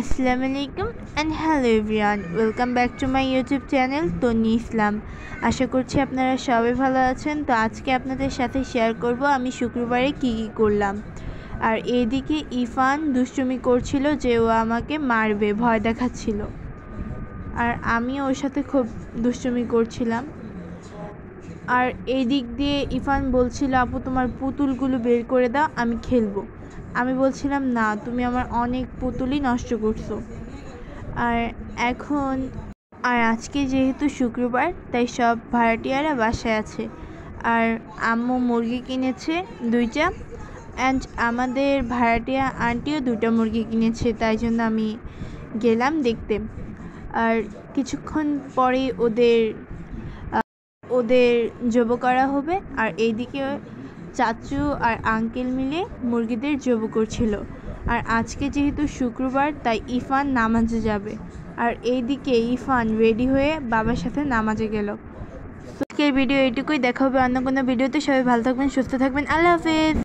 আসসালামু and hello everyone, welcome back to my YouTube channel তন্নি ইসলাম। আশা করছি আপনারা সবাই ভালো আছেন। তো আজকে আপনাদের সাথে শেয়ার করব আমি শুক্রবারে কি করলাম। আর এইদিকে ইফান দুষ্টুমি করছিল যে ও আমাকে মারবে, ভয় দেখাচ্ছিল, আর আমি ওর সাথে খুব দুষ্টুমি করছিলাম। আর এই দিক দিয়ে ইফান বলছিল, আপু তোমার পুতুলগুলো বের করে দাও, আমি খেলবো। আমি বলছিলাম না, তুমি আমার অনেক পুতুলই নষ্ট করছো। আর আজকে যেহেতু শুক্রবার, তাই সব ভাড়াটিয়ারা বাসায় আছে। আর আম্মু মুরগি কিনেছে 2টা, অ্যান্ড আমাদের ভাড়াটিয়া আন্টিও 2টা মুরগি কিনেছে, তাই জন্য আমি গেলাম দেখতে। আর কিছুক্ষণ পরেই ওদের জবো করা হবে। আর এইদিকে চাচু আর আঙ্কেল মিলে মুরগিদের জবো করছিল। আর আজকে যেহেতু শুক্রবার, তাই ইফান নামাজে যাবে। আর এইদিকে ইফান রেডি হয়ে বাবার সাথে নামাজে গেল। আজকের ভিডিও এইটুকুই, দেখা হবে অন্য কোনো ভিডিওতে। সবাই ভালো থাকবেন, সুস্থ থাকবেন, আল্লাহ হাফেজ।